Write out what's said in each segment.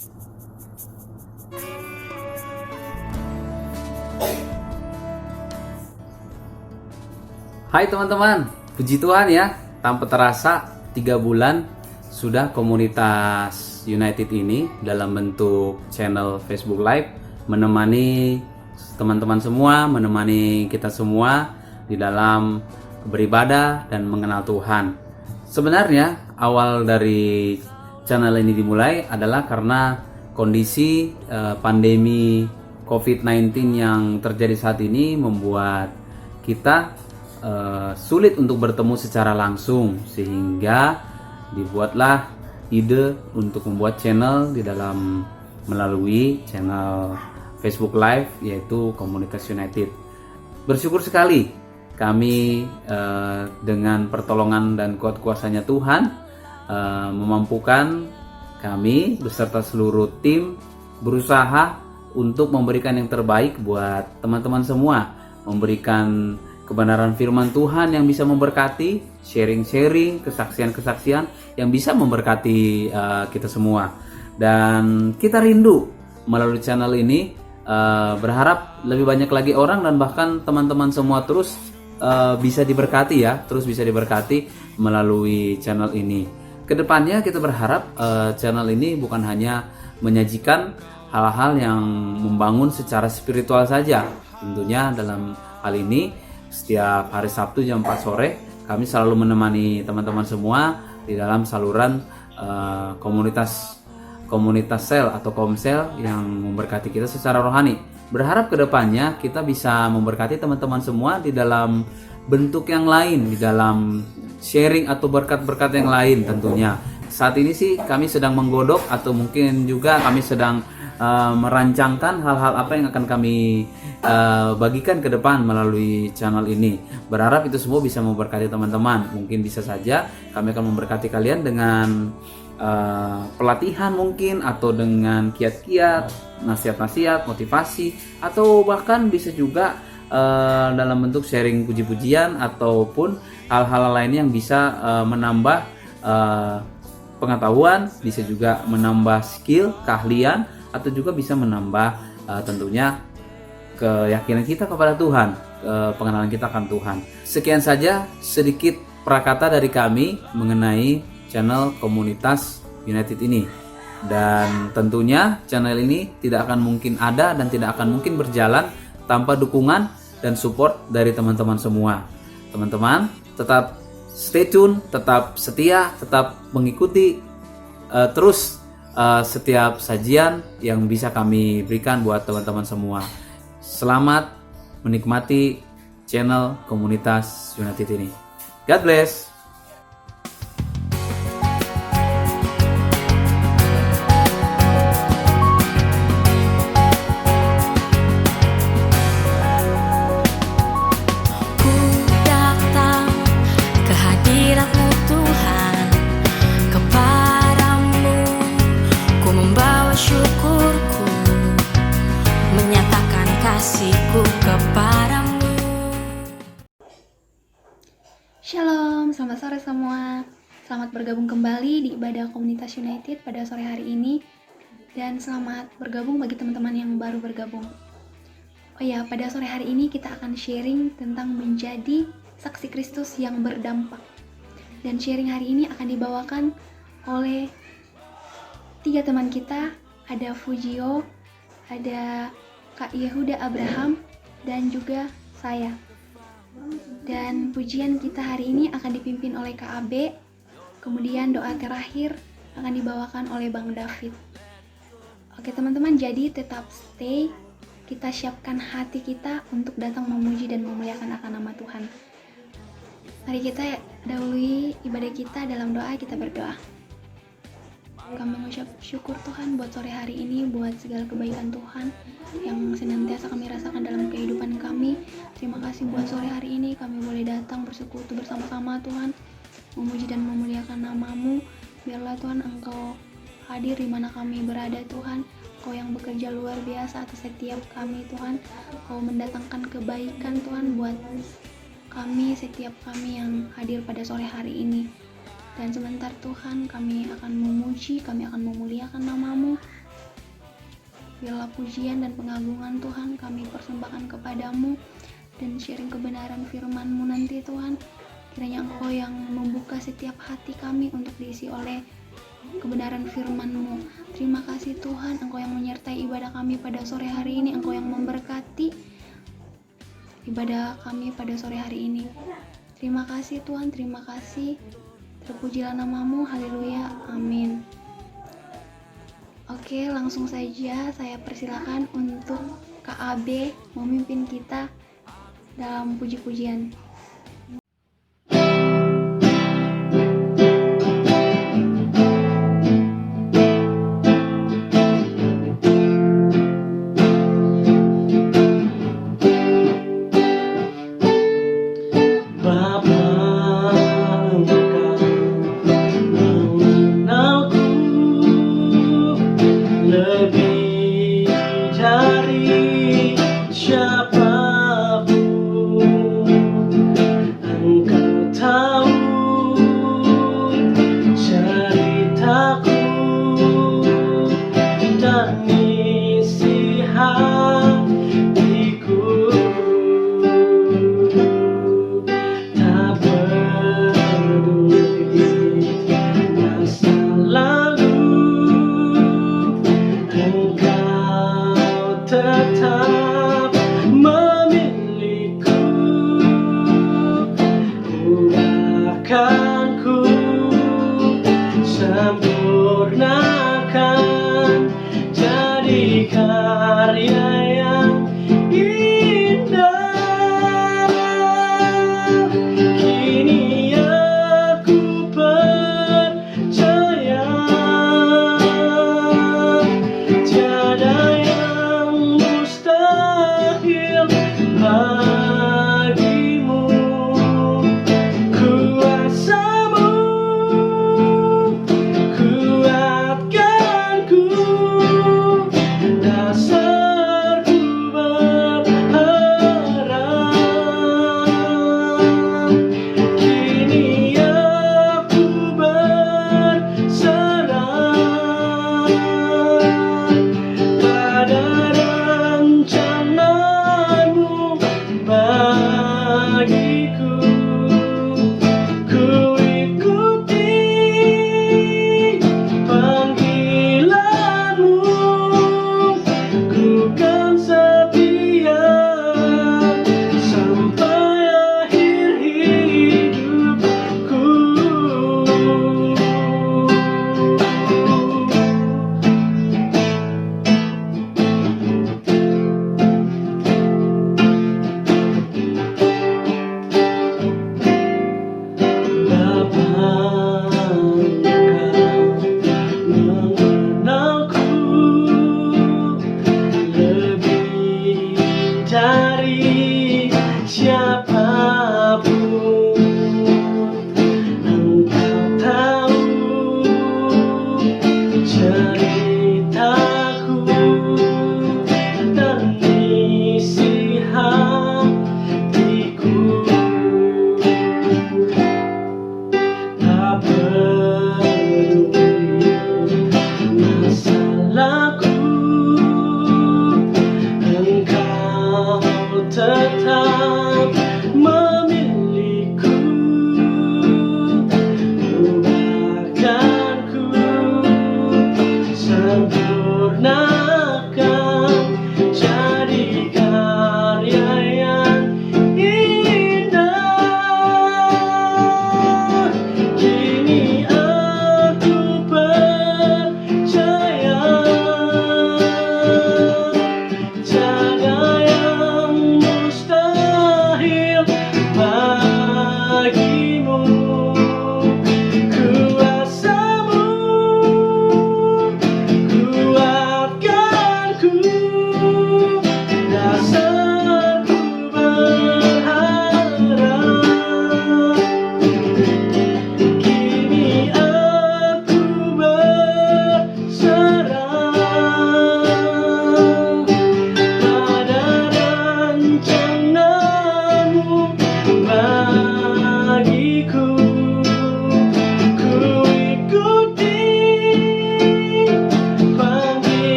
Hai teman-teman, puji Tuhan ya, tanpa terasa 3 bulan sudah komunitas United ini dalam bentuk channel Facebook Live menemani teman-teman semua, menemani kita semua di dalam beribadah dan mengenal Tuhan. Sebenarnya awal dari channel ini dimulai adalah karena kondisi pandemi COVID-19 yang terjadi saat ini membuat kita sulit untuk bertemu secara langsung, sehingga dibuatlah ide untuk membuat channel di dalam melalui channel Facebook Live yaitu Komunitas United. Bersyukur sekali kami dengan pertolongan dan kuat kuasanya Tuhan memampukan kami beserta seluruh tim berusaha untuk memberikan yang terbaik buat teman-teman semua, memberikan kebenaran firman Tuhan yang bisa memberkati, sharing-sharing, kesaksian-kesaksian yang bisa memberkati kita semua. Dan kita rindu melalui channel ini berharap lebih banyak lagi orang dan bahkan teman-teman semua terus bisa diberkati ya, terus bisa diberkati melalui channel ini. Kedepannya kita berharap channel ini bukan hanya menyajikan hal-hal yang membangun secara spiritual saja. Tentunya dalam hal ini setiap hari Sabtu jam 4 sore kami selalu menemani teman-teman semua di dalam saluran komunitas sel atau komsel yang memberkati kita secara rohani. Berharap kedepannya kita bisa memberkati teman-teman semua di dalam bentuk yang lain, di dalam sharing atau berkat-berkat yang lain tentunya. Saat ini sih kami sedang menggodok atau mungkin juga kami sedang merancangkan hal-hal apa yang akan kami bagikan ke depan melalui channel ini. Berharap itu semua bisa memberkati teman-teman. Mungkin bisa saja kami akan memberkati kalian dengan pelatihan mungkin, atau dengan kiat-kiat, nasihat-nasihat, motivasi, atau bahkan bisa juga dalam bentuk sharing puji-pujian ataupun hal-hal lain yang bisa menambah pengetahuan, bisa juga menambah skill, keahlian, atau juga bisa menambah tentunya keyakinan kita kepada Tuhan, pengenalan kita akan Tuhan. Sekian saja sedikit prakata dari kami mengenai channel Komunitas United ini. Dan tentunya channel ini tidak akan mungkin ada dan tidak akan mungkin berjalan tanpa dukungan dan support dari teman-teman semua. Teman-teman tetap stay tune, tetap setia, tetap mengikuti terus setiap sajian yang bisa kami berikan buat teman-teman semua. Selamat menikmati channel Komunitas United ini. God bless. Shalom, selamat sore semua. Selamat bergabung kembali di ibadah Komunitas United pada sore hari ini. Dan selamat bergabung bagi teman-teman yang baru bergabung. Oh ya, pada sore hari ini kita akan sharing tentang menjadi saksi Kristus yang berdampak. Dan sharing hari ini akan dibawakan oleh 3 teman kita. Ada Fujio, ada Kak Yehuda Abraham, dan juga saya. Dan pujian kita hari ini akan dipimpin oleh Kak Abe. Kemudian doa terakhir akan dibawakan oleh Bang David. Oke teman-teman, jadi tetap stay. Kita siapkan hati kita untuk datang memuji dan memuliakan akan nama Tuhan. Mari kita dahului ibadah kita dalam doa. Kita berdoa. Kami mengucap syukur Tuhan buat sore hari ini, buat segala kebaikan Tuhan yang senantiasa kami rasakan dalam kehidupan kami. Terima kasih buat sore hari ini kami boleh datang bersekutu bersama-sama Tuhan, memuji dan memuliakan nama-Mu. Biarlah Tuhan Engkau hadir di mana kami berada Tuhan. Kau yang bekerja luar biasa atas setiap kami Tuhan. Kau mendatangkan kebaikan Tuhan buat kami, setiap kami yang hadir pada sore hari ini. Dan sebentar Tuhan kami akan memuji, kami akan memuliakan nama-Mu Segala pujian dan pengagungan Tuhan kami persembahkan kepadamu, dan sharing kebenaran firman-Mu nanti Tuhan, kiranya Engkau yang membuka setiap hati kami untuk diisi oleh kebenaran firman-Mu. Terima kasih Tuhan, Engkau yang menyertai ibadah kami pada sore hari ini, Engkau yang memberkati ibadah kami pada sore hari ini. Terima kasih Tuhan, terima kasih. Terpujilah nama-Mu, haleluya, amin. Oke, langsung saja saya persilakan untuk Kak Abe memimpin kita dalam puji-pujian.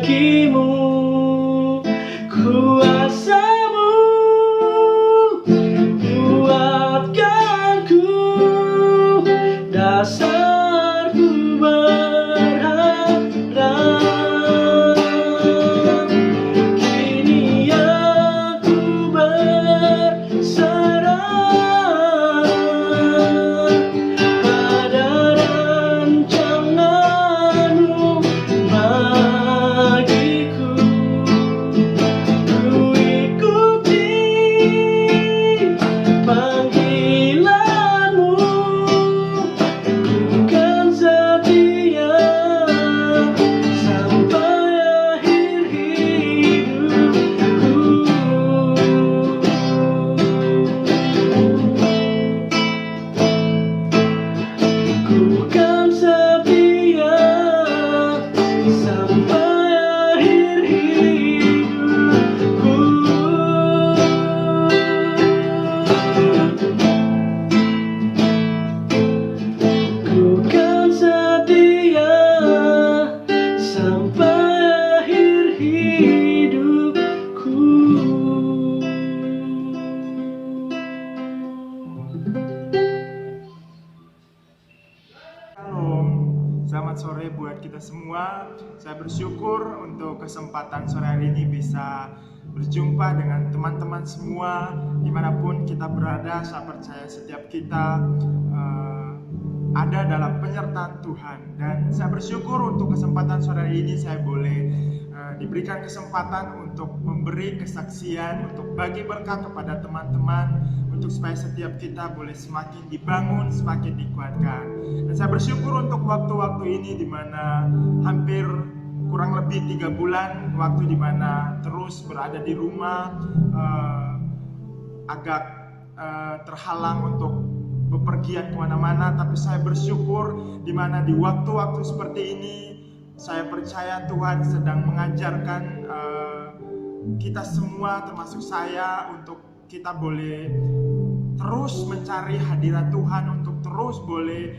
kakimu, kuasamu kuatkanku, dasarku berharap. Kini aku berserah pada rancanganmu bagiku. Ku ikuti panggilanmu, ku kan setia sampai akhir hidupku. Ku kan setia sampai akhir hidupku. Ku kan setia sampai akhir hidupku. Shalom, selamat sore buat kita semua. Saya bersyukur untuk kesempatan sore hari ini bisa berjumpa dengan teman-teman semua dimanapun kita berada. Saya percaya setiap kita ada dalam penyertaan Tuhan, dan saya bersyukur untuk kesempatan sore hari ini saya boleh diberikan kesempatan untuk memberi kesaksian, untuk bagi berkat kepada teman-teman, untuk supaya setiap kita boleh semakin dibangun, semakin dikuatkan. Dan saya bersyukur untuk waktu-waktu ini di mana hampir kurang lebih 3 bulan waktu di mana terus berada di rumah, agak terhalang untuk bepergian kemana-mana. Tapi saya bersyukur di mana di waktu-waktu seperti ini saya percaya Tuhan sedang mengajarkan kita semua, termasuk saya, untuk kita boleh terus mencari hadirat Tuhan, untuk terus boleh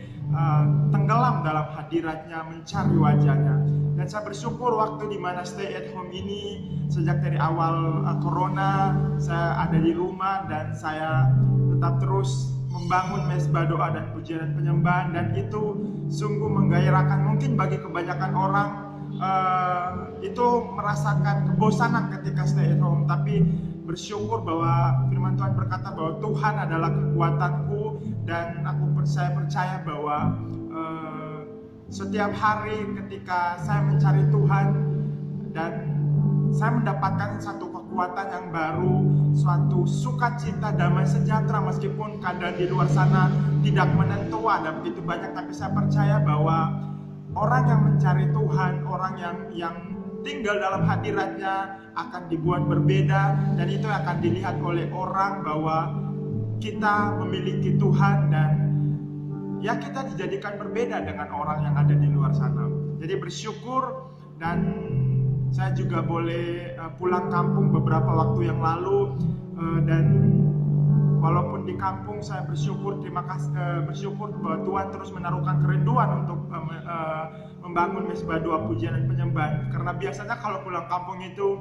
tenggelam dalam hadiratnya, mencari wajahnya. Dan saya bersyukur waktu di mana stay at home ini, sejak dari awal corona saya ada di rumah dan saya tetap terus membangun mesbah doa dan pujian dan penyembahan, dan itu sungguh menggairahkan. Mungkin bagi kebanyakan orang itu merasakan kebosanan ketika stay at home, tapi bersyukur bahwa firman Tuhan berkata bahwa Tuhan adalah kekuatanku, dan saya percaya bahwa setiap hari ketika saya mencari Tuhan dan saya mendapatkan satu kekuatan yang baru, suatu sukacita, damai sejahtera, meskipun keadaan di luar sana tidak menentu, ada begitu banyak, tapi saya percaya bahwa orang yang mencari Tuhan, orang yang tinggal dalam hadiratnya akan dibuat berbeda, dan itu akan dilihat oleh orang bahwa kita memiliki Tuhan, dan ya kita dijadikan berbeda dengan orang yang ada di luar sana. Jadi bersyukur, dan saya juga boleh pulang kampung beberapa waktu yang lalu, dan walaupun di kampung saya bersyukur, bersyukur bahwa Tuhan terus menaruhkan kerinduan untuk membangun mesbah doa pujian dan penyembahan. Karena biasanya kalau pulang kampung itu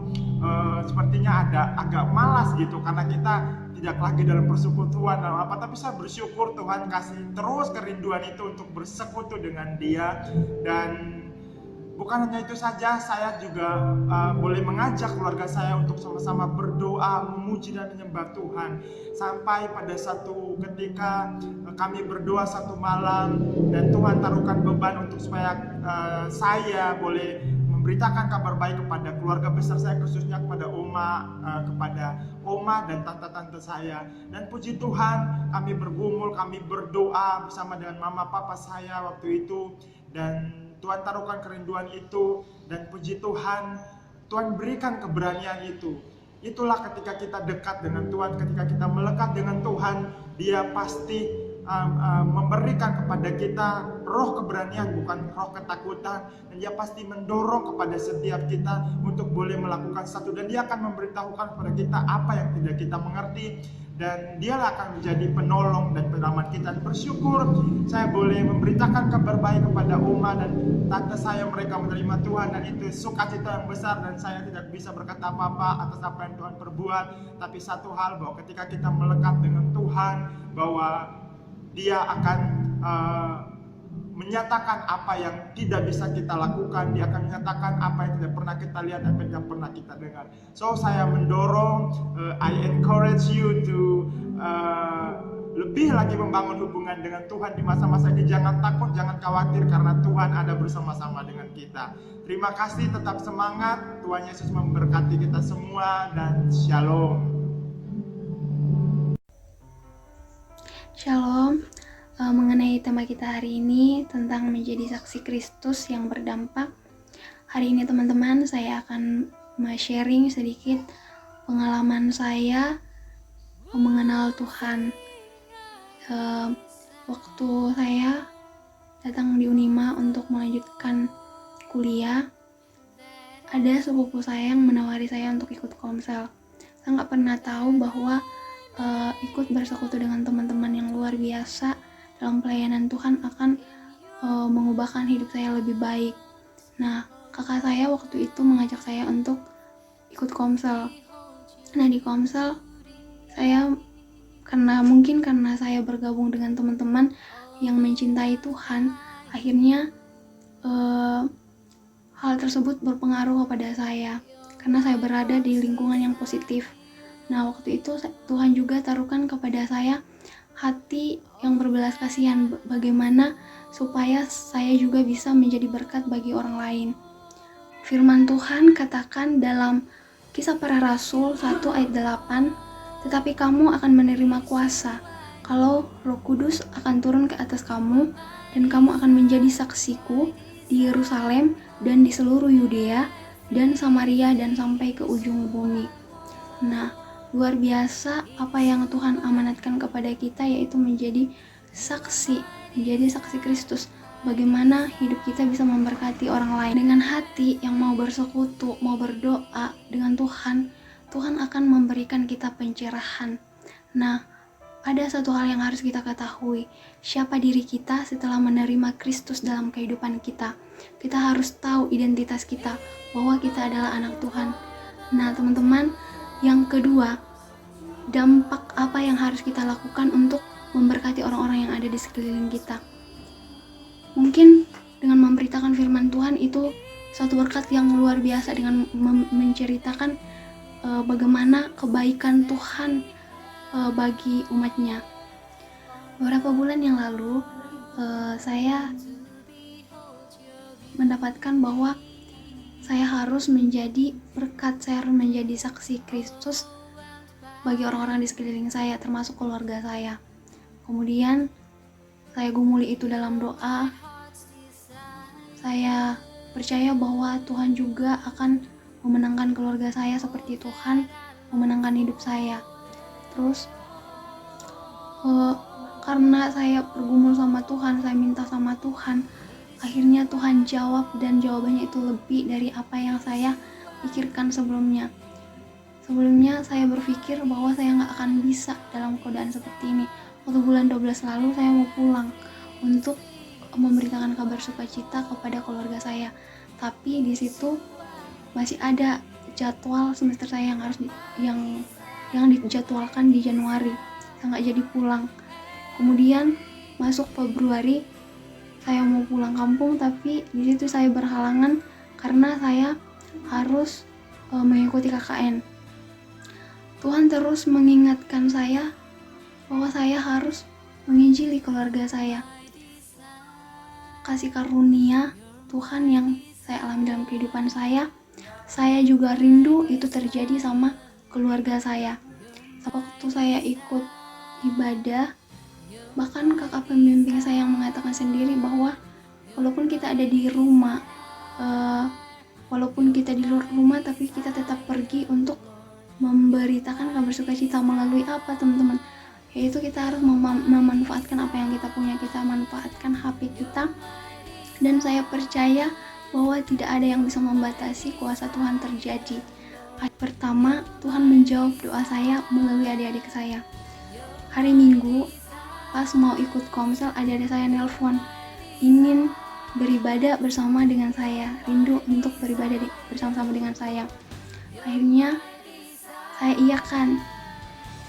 sepertinya agak malas gitu, karena kita tidak lagi dalam persekutuan atau apa. Tapi saya bersyukur Tuhan kasih terus kerinduan itu untuk bersekutu dengan Dia. Dan bukan hanya itu saja, saya juga boleh mengajak keluarga saya untuk sama-sama berdoa, memuji dan menyembah Tuhan. Sampai pada satu ketika kami berdoa satu malam, dan Tuhan taruhkan beban untuk supaya saya boleh memberitakan kabar baik kepada keluarga besar saya, khususnya kepada oma dan tante-tante saya. Dan puji Tuhan, kami bergumul, kami berdoa bersama dengan mama papa saya waktu itu, dan Tuhan taruhkan kerinduan itu, dan puji Tuhan, Tuhan berikan keberanian itu. Itulah ketika kita dekat dengan Tuhan, ketika kita melekat dengan Tuhan, Dia pasti memberikan kepada kita roh keberanian, bukan roh ketakutan, dan Dia pasti mendorong kepada setiap kita untuk boleh melakukan satu, dan Dia akan memberitahukan kepada kita apa yang tidak kita mengerti. dan dialah akan menjadi penolong dan penyelamat kita. Bersyukur saya boleh memberitakan kabar baik kepada Oma dan tante saya, mereka menerima Tuhan, dan itu sukacita yang besar, dan saya tidak bisa berkata apa-apa atas apa yang Tuhan perbuat. Tapi satu hal, bahwa ketika kita melekat dengan Tuhan, bahwa Dia akan menyatakan apa yang tidak bisa kita lakukan. Dia akan menyatakan apa yang tidak pernah kita lihat, apa yang tidak pernah kita dengar. So saya mendorong, I encourage you to lebih lagi membangun hubungan dengan Tuhan di masa-masa ini. Jangan takut, jangan khawatir, karena Tuhan ada bersama-sama dengan kita. Terima kasih, tetap semangat. Tuhan Yesus memberkati kita semua, dan shalom. Shalom. Mengenai tema kita hari ini tentang menjadi saksi Kristus yang berdampak. Hari ini teman-teman, saya akan sharing sedikit pengalaman saya mengenal Tuhan. Waktu saya datang di Unima untuk melanjutkan kuliah, ada sepupu saya yang menawari saya untuk ikut komsel. Saya nggak pernah tahu bahwa ikut bersekutu dengan teman-teman yang luar biasa dalam pelayanan Tuhan akan mengubahkan hidup saya lebih baik. Nah, kakak saya waktu itu mengajak saya untuk ikut komsel. Nah, di komsel saya karena saya bergabung dengan teman-teman yang mencintai Tuhan, akhirnya hal tersebut berpengaruh kepada saya karena saya berada di lingkungan yang positif. Nah, waktu itu Tuhan juga taruhkan kepada saya hati yang berbelas kasihan, bagaimana supaya saya juga bisa menjadi berkat bagi orang lain. Firman Tuhan katakan dalam Kisah Para Rasul 1 ayat 8, tetapi kamu akan menerima kuasa kalau Roh Kudus akan turun ke atas kamu, dan kamu akan menjadi saksiku di Yerusalem dan di seluruh Yudea dan Samaria dan sampai ke ujung bumi. Nah, luar biasa apa yang Tuhan amanatkan kepada kita, yaitu menjadi saksi Kristus. Bagaimana hidup kita bisa memberkati orang lain dengan hati yang mau bersekutu, mau berdoa dengan Tuhan. Tuhan akan memberikan kita pencerahan. Nah, ada satu hal yang harus kita ketahui, siapa diri kita setelah menerima Kristus dalam kehidupan kita. Kita harus tahu identitas kita, bahwa kita adalah anak Tuhan. Nah, teman-teman, yang kedua, dampak apa yang harus kita lakukan untuk memberkati orang-orang yang ada di sekeliling kita. Mungkin dengan memberitakan firman Tuhan itu suatu berkat yang luar biasa, dengan menceritakan bagaimana kebaikan Tuhan bagi umatnya. Beberapa bulan yang lalu saya mendapatkan bahwa saya harus menjadi berkat, saya harus menjadi saksi Kristus bagi orang-orang di sekeliling saya, termasuk keluarga saya. Kemudian saya gumuli itu dalam doa. Saya percaya bahwa Tuhan juga akan memenangkan keluarga saya seperti Tuhan memenangkan hidup saya. Terus karena saya bergumul sama Tuhan, saya minta sama Tuhan, akhirnya Tuhan jawab, dan jawabannya itu lebih dari apa yang saya pikirkan sebelumnya. Sebelumnya saya berpikir bahwa saya nggak akan bisa dalam keadaan seperti ini. Waktu bulan 12 lalu saya mau pulang untuk memberitakan kabar sukacita kepada keluarga saya. Tapi di situ masih ada jadwal semester saya yang harus yang dijadwalkan di Januari. Saya nggak jadi pulang. Kemudian masuk Februari saya mau pulang kampung, tapi di situ saya berhalangan karena saya harus mengikuti KKN. Tuhan terus mengingatkan saya bahwa saya harus menginjili keluarga saya. Kasih karunia Tuhan yang saya alami dalam kehidupan saya juga rindu itu terjadi sama keluarga saya. Waktu saya ikut ibadah, bahkan kakak pembimbing saya yang mengatakan sendiri bahwa walaupun kita ada di rumah, walaupun kita di luar rumah, tapi kita tetap pergi untuk memberitakan kabar sukacita. Melalui apa, teman-teman? Yaitu kita harus memanfaatkan apa yang kita punya. Kita manfaatkan HP kita, dan saya percaya bahwa tidak ada yang bisa membatasi kuasa Tuhan terjadi. Pertama, Tuhan menjawab doa saya melalui adik-adik saya. hari Minggu pas mau ikut komsel, adik-adik saya nelpon ingin beribadah bersama dengan saya, rindu untuk beribadah bersama-sama dengan saya. Akhirnya saya iakan.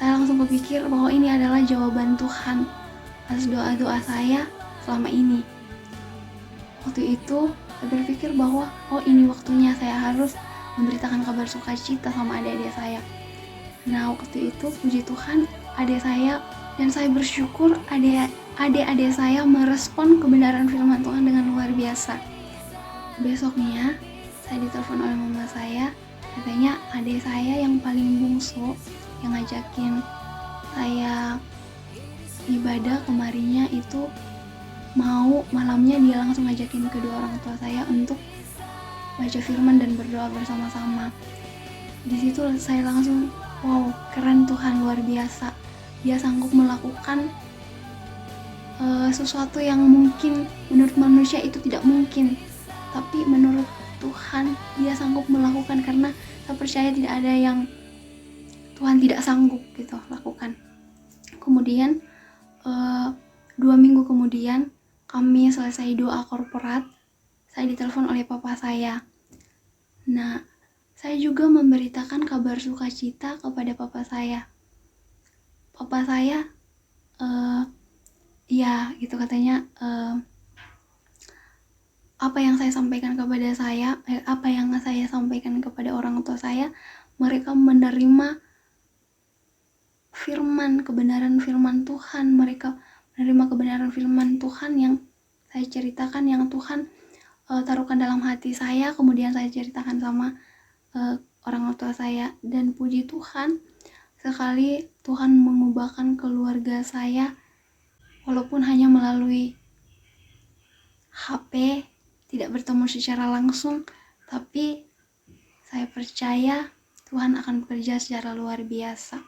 Saya langsung berpikir bahwa ini adalah jawaban Tuhan atas doa-doa saya selama ini. Waktu itu saya berpikir bahwa ini waktunya saya harus memberitakan kabar sukacita sama adik-adik saya. Nah, waktu itu puji Tuhan adik saya, dan saya bersyukur adik-adik saya merespon kebenaran firman Tuhan dengan luar biasa. Besoknya saya ditelepon oleh mama saya, katanya adik saya yang paling bungsu yang ngajakin saya ibadah kemarinnya itu mau malamnya dia langsung ngajakin kedua orang tua saya untuk baca firman dan berdoa bersama-sama. Di situ saya langsung, wow, keren Tuhan, luar biasa. Dia sanggup melakukan sesuatu yang mungkin menurut manusia itu tidak mungkin, tapi menurut Tuhan dia sanggup melakukan, karena saya percaya tidak ada yang Tuhan tidak sanggup gitu lakukan. Kemudian 2 minggu kemudian kami selesai doa korporat, saya ditelepon oleh papa saya. Nah, saya juga memberitakan kabar sukacita kepada papa saya. Papa saya ya gitu katanya, apa yang saya sampaikan kepada saya, apa yang saya sampaikan kepada orang tua saya, mereka menerima firman, kebenaran firman Tuhan. Mereka menerima kebenaran firman Tuhan yang saya ceritakan, yang Tuhan taruhkan dalam hati saya, kemudian saya ceritakan sama orang tua saya. Dan puji Tuhan, sekali Tuhan mengubahkan keluarga saya, walaupun hanya melalui HP, tidak bertemu secara langsung, tapi saya percaya Tuhan akan bekerja secara luar biasa.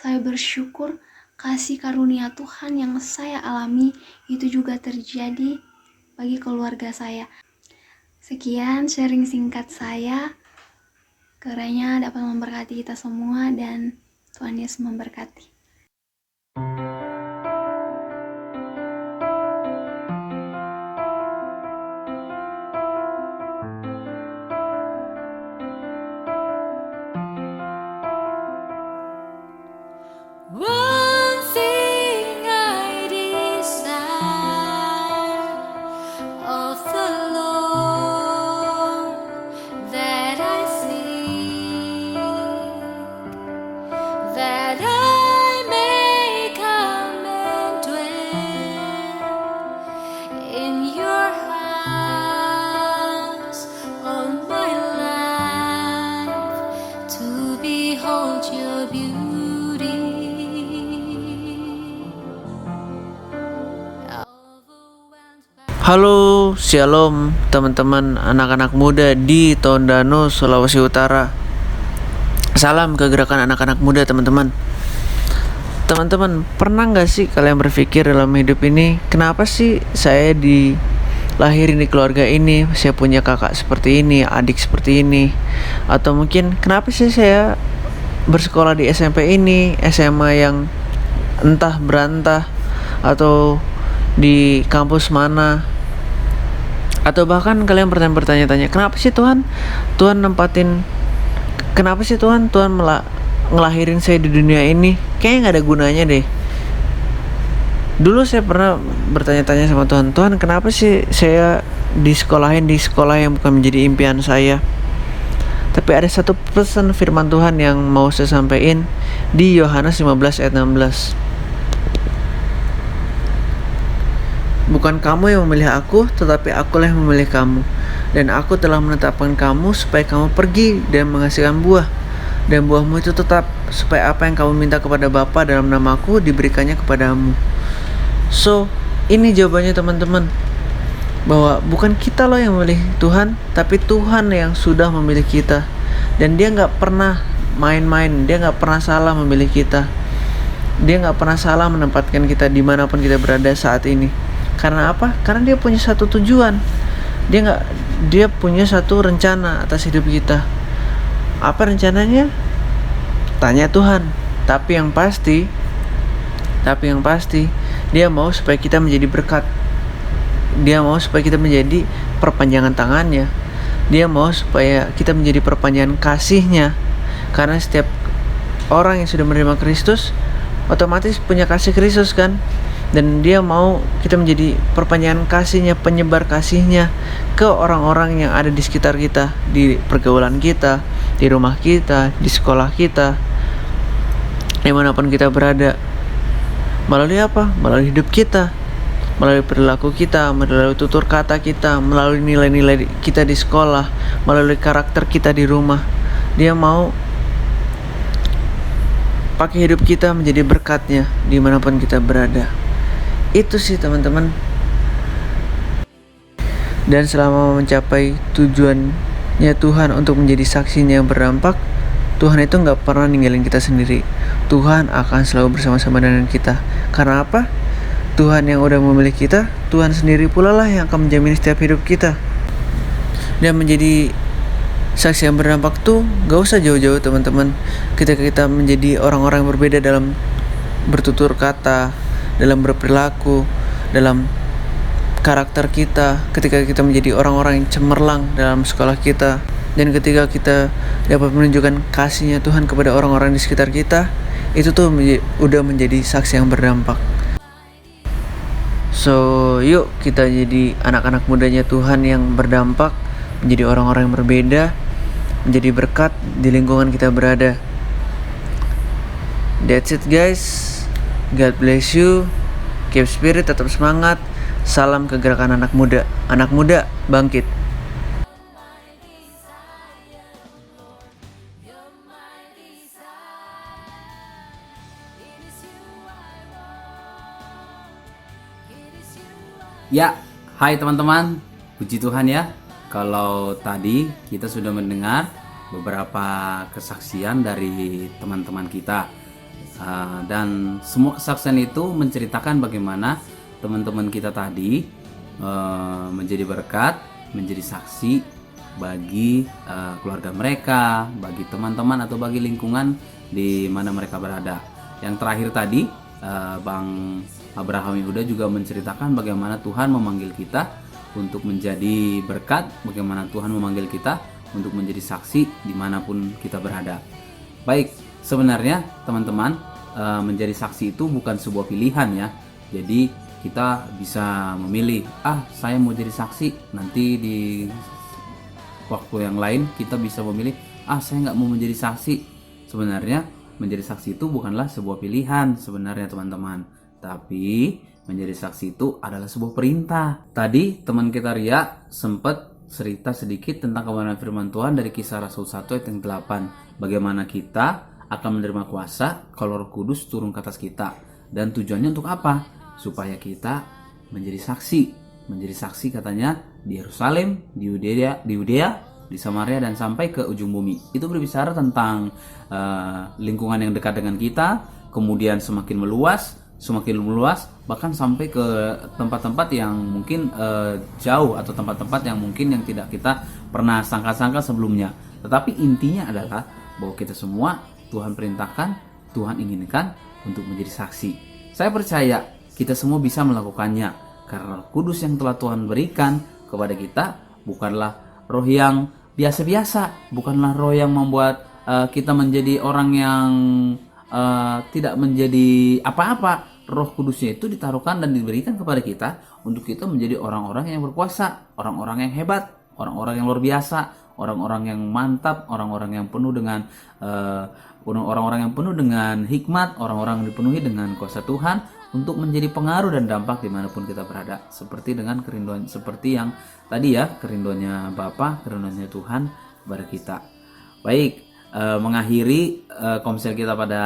Saya bersyukur kasih karunia Tuhan yang saya alami itu juga terjadi bagi keluarga saya. Sekian sharing singkat saya, kiranya dapat memberkati kita semua dan Tuhan Yesus memberkati. One thing I desire of the Lord, that I seek, that I may come and dwell in your house all my life, to behold your beauty. Halo, shalom teman-teman anak-anak muda di Tondano, Sulawesi Utara. Salam kegerakan anak-anak muda teman-teman. Teman-teman, pernah gak sih kalian berpikir dalam hidup ini, kenapa sih saya dilahirin di keluarga ini, saya punya kakak seperti ini, adik seperti ini, atau mungkin kenapa sih saya bersekolah di SMP ini, SMA yang entah berantah, atau di kampus mana, atau bahkan kalian pernah bertanya-tanya, kenapa sih Tuhan ngelahirin saya di dunia ini, kayaknya nggak ada gunanya deh. Dulu saya pernah bertanya-tanya sama Tuhan, kenapa sih saya disekolahin di sekolah yang bukan menjadi impian saya. Tapi ada satu pesan firman Tuhan yang mau saya sampaikan di Yohanes 15 ayat 16. Bukan kamu yang memilih aku, tetapi akulah yang memilih kamu. Dan aku telah menetapkan kamu supaya kamu pergi dan menghasilkan buah. Dan buahmu itu tetap, supaya apa yang kamu minta kepada Bapa dalam namaku diberikannya kepadamu. So, ini jawabannya teman-teman. Bahwa bukan kita loh yang memilih Tuhan, tapi Tuhan yang sudah memilih kita. Dan dia gak pernah main-main, dia gak pernah salah memilih kita. Dia gak pernah salah menempatkan kita dimanapun kita berada saat ini. Karena apa? Karena dia punya satu tujuan. Dia punya satu rencana atas hidup kita. Apa rencananya? Tanya Tuhan. Tapi yang pasti Tapi yang pasti, Dia mau supaya kita menjadi berkat. Dia mau supaya kita menjadi perpanjangan tangannya. Dia mau supaya kita menjadi perpanjangan kasih-Nya. Karena setiap orang yang sudah menerima Kristus otomatis punya kasih Kristus kan. Dan Dia mau kita menjadi perpanjangan kasih-Nya, penyebar kasih-Nya ke orang-orang yang ada di sekitar kita, di pergaulan kita, di rumah kita, di sekolah kita, dimanapun kita berada. Melalui apa? Melalui hidup kita, melalui perilaku kita, melalui tutur kata kita, melalui nilai-nilai kita di sekolah, melalui karakter kita di rumah. Dia mau pakai hidup kita menjadi berkat-Nya dimanapun kita berada. Itu sih teman-teman. Dan selama mencapai tujuannya Tuhan untuk menjadi saksinya yang berdampak, Tuhan itu gak pernah ninggalin kita sendiri. Tuhan akan selalu bersama-sama dengan kita. Karena apa? Tuhan yang udah memilih kita, Tuhan sendiri pula lah yang akan menjamin setiap hidup kita. Dan menjadi saksi yang berdampak tuh gak usah jauh-jauh teman-teman. Ketika kita menjadi orang-orang yang berbeda dalam bertutur kata, dalam berperilaku, dalam karakter kita, ketika kita menjadi orang-orang yang cemerlang dalam sekolah kita, dan ketika kita dapat menunjukkan kasih-Nya Tuhan kepada orang-orang di sekitar kita, itu tuh udah menjadi saksi yang berdampak. So, yuk kita jadi anak-anak mudanya Tuhan yang berdampak, menjadi orang-orang yang berbeda, menjadi berkat di lingkungan kita berada. That's it guys. God bless you. Keep spirit, tetap semangat. Salam kegerakan anak muda. Anak muda bangkit. Ya, hai teman-teman, puji Tuhan ya. Kalau tadi kita sudah mendengar beberapa kesaksian dari teman-teman kita, dan semua kesaksian itu menceritakan bagaimana teman-teman kita tadi menjadi berkat, menjadi saksi bagi keluarga mereka, bagi teman-teman atau bagi lingkungan di mana mereka berada. Yang terakhir tadi, Bang Abraham Yehuda juga menceritakan bagaimana Tuhan memanggil kita untuk menjadi berkat, bagaimana Tuhan memanggil kita untuk menjadi saksi dimanapun kita berada. Baik, sebenarnya teman-teman, menjadi saksi itu bukan sebuah pilihan ya. Jadi kita bisa memilih, saya mau jadi saksi, nanti di waktu yang lain kita bisa memilih, saya nggak mau menjadi saksi. Sebenarnya menjadi saksi itu bukanlah sebuah pilihan sebenarnya teman-teman, tapi menjadi saksi itu adalah sebuah perintah. Tadi teman kita Ria sempat cerita sedikit tentang kebenaran firman Tuhan dari Kisah Rasul 1 ayat yang 8. Bagaimana kita akan menerima kuasa kalau Roh Kudus turun ke atas kita. Dan tujuannya untuk apa? Supaya kita menjadi saksi. Menjadi saksi katanya di Yerusalem, di Yudea, di Samaria, dan sampai ke ujung bumi. Itu berbicara tentang lingkungan yang dekat dengan kita, kemudian semakin meluas, bahkan sampai ke tempat-tempat yang mungkin jauh, atau tempat-tempat yang mungkin yang tidak kita pernah sangka-sangka sebelumnya. Tetapi intinya adalah bahwa kita semua Tuhan perintahkan, Tuhan inginkan untuk menjadi saksi. Saya percaya kita semua bisa melakukannya, karena Roh Kudus yang telah Tuhan berikan kepada kita bukanlah roh yang biasa-biasa, bukanlah roh yang membuat kita menjadi orang yang tidak menjadi apa-apa. Roh Kudusnya itu ditaruhkan dan diberikan kepada kita untuk kita menjadi orang-orang yang berkuasa, orang-orang yang hebat, orang-orang yang luar biasa, orang-orang yang mantap, orang-orang yang penuh dengan hikmat, orang-orang yang dipenuhi dengan kuasa Tuhan untuk menjadi pengaruh dan dampak dimanapun kita berada. Seperti dengan kerinduan, seperti yang tadi ya, kerinduannya Bapa, kerinduannya Tuhan kepada kita. Baik, mengakhiri komsel kita pada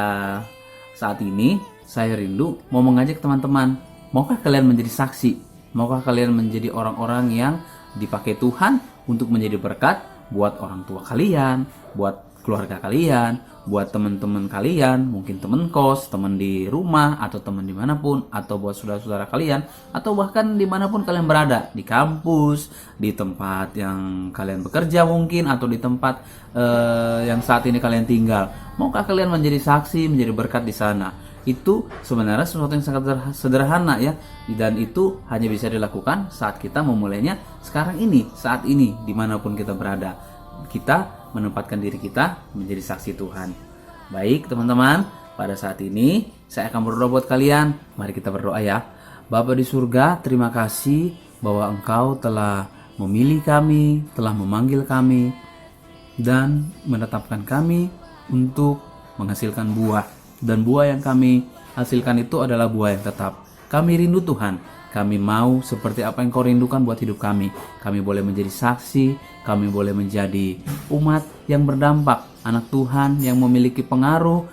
saat ini, saya rindu mau mengajak teman-teman, maukah kalian menjadi saksi? Maukah kalian menjadi orang-orang yang dipakai Tuhan untuk menjadi berkat buat orang tua kalian, buat keluarga kalian, buat teman-teman kalian, mungkin teman kos, teman di rumah, atau teman dimanapun, atau buat saudara-saudara kalian, atau bahkan dimanapun kalian berada, di kampus, di tempat yang kalian bekerja mungkin, atau di tempat yang saat ini kalian tinggal. Maukah kalian menjadi saksi, menjadi berkat di sana? Itu sebenarnya sesuatu yang sangat sederhana ya, dan itu hanya bisa dilakukan saat kita memulainya sekarang ini, saat ini, dimanapun kita berada. Kita menempatkan diri kita menjadi saksi Tuhan. Baik teman-teman, pada saat ini saya akan berdoa buat kalian. Mari kita berdoa ya. Bapa di surga, terima kasih bahwa Engkau telah memilih kami, telah memanggil kami, dan menetapkan kami untuk menghasilkan buah. Dan buah yang kami hasilkan itu adalah buah yang tetap. Kami rindu Tuhan, kami mau seperti apa yang Kau rindukan buat hidup kami. Kami boleh menjadi saksi, kami boleh menjadi umat yang berdampak, anak Tuhan yang memiliki pengaruh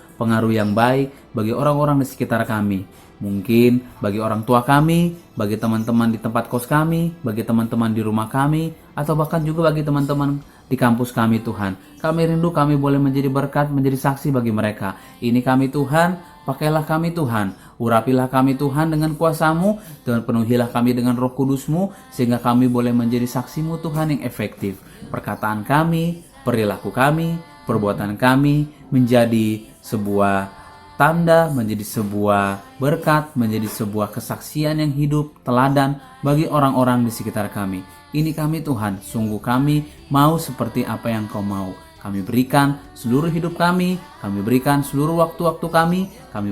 yang baik bagi orang-orang di sekitar kami. Mungkin bagi orang tua kami, bagi teman-teman di tempat kos kami, bagi teman-teman di rumah kami, atau bahkan juga bagi teman-teman di kampus kami Tuhan. Kami rindu kami boleh menjadi berkat, menjadi saksi bagi mereka. Ini kami Tuhan, pakailah kami Tuhan, urapilah kami Tuhan dengan kuasa-Mu, dan penuhilah kami dengan Roh Kudus-Mu, sehingga kami boleh menjadi saksi-Mu Tuhan yang efektif. Perkataan kami, perilaku kami, perbuatan kami menjadi sebuah tanda, menjadi sebuah berkat, menjadi sebuah kesaksian yang hidup, teladan bagi orang-orang di sekitar kami. Ini kami Tuhan, sungguh kami mau seperti apa yang Kau mau. Kami berikan seluruh hidup kami berikan seluruh waktu-waktu kami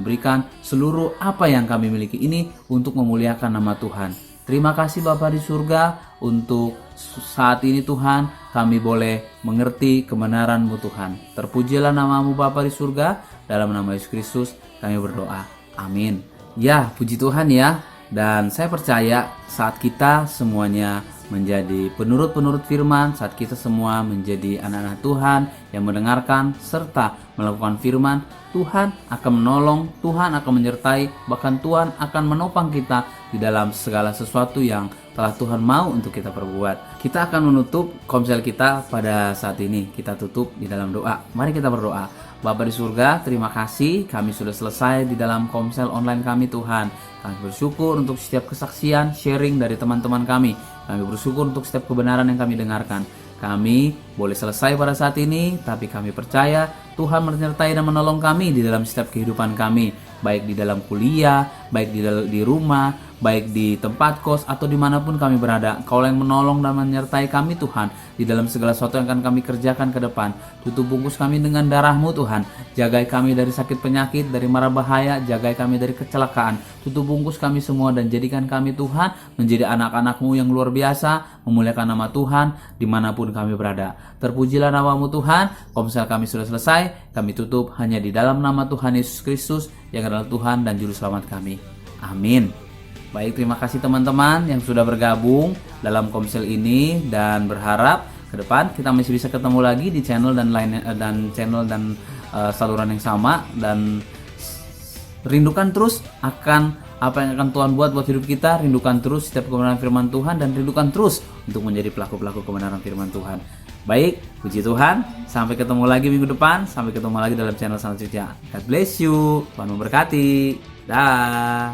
berikan seluruh apa yang kami miliki ini untuk memuliakan nama Tuhan. Terima kasih Bapa di surga, untuk saat ini Tuhan kami boleh mengerti kebenaran-Mu Tuhan. Terpujilah nama-Mu Bapa di surga, dalam nama Yesus Kristus kami berdoa. Amin. Ya, puji Tuhan ya. Dan saya percaya saat kita semuanya menjadi penurut-penurut firman, saat kita semua menjadi anak-anak Tuhan yang mendengarkan serta melakukan firman, Tuhan akan menolong, Tuhan akan menyertai, bahkan Tuhan akan menopang kita di dalam segala sesuatu yang telah Tuhan mau untuk kita perbuat. Kita akan menutup komsel kita pada saat ini. Kita tutup di dalam doa. Mari kita berdoa. Bapa di surga, terima kasih kami sudah selesai di dalam komsel online kami Tuhan. Kami bersyukur untuk setiap kesaksian, sharing dari teman-teman kami. Kami bersyukur untuk setiap kebenaran yang kami dengarkan. Kami boleh selesai pada saat ini, tapi kami percaya Tuhan menyertai dan menolong kami di dalam setiap kehidupan kami. Baik di dalam kuliah, baik di rumah, baik di tempat kos, atau dimanapun kami berada. Kau yang menolong dan menyertai kami Tuhan di dalam segala sesuatu yang akan kami kerjakan ke depan. Tutup bungkus kami dengan darah-Mu Tuhan. Jagai kami dari sakit penyakit, dari mara bahaya, jagai kami dari kecelakaan. Tutup bungkus kami semua dan jadikan kami Tuhan menjadi anak-anak-Mu yang luar biasa, memuliakan nama Tuhan dimanapun kami berada. Terpujilah nama-Mu Tuhan. Komsel kami sudah selesai. Kami tutup hanya di dalam nama Tuhan Yesus Kristus yang adalah Tuhan dan Juru Selamat kami. Amin. Baik, terima kasih teman-teman yang sudah bergabung dalam komsel ini, dan berharap ke depan kita masih bisa ketemu lagi di channel dan saluran yang sama, dan rindukan terus akan apa yang akan Tuhan buat hidup kita. Rindukan terus setiap kebenaran firman Tuhan, dan rindukan terus untuk menjadi pelaku-pelaku kebenaran firman Tuhan. Baik, puji Tuhan. Sampai ketemu lagi minggu depan. Sampai ketemu lagi dalam channel selanjutnya. God bless you. Tuhan memberkati. Dah.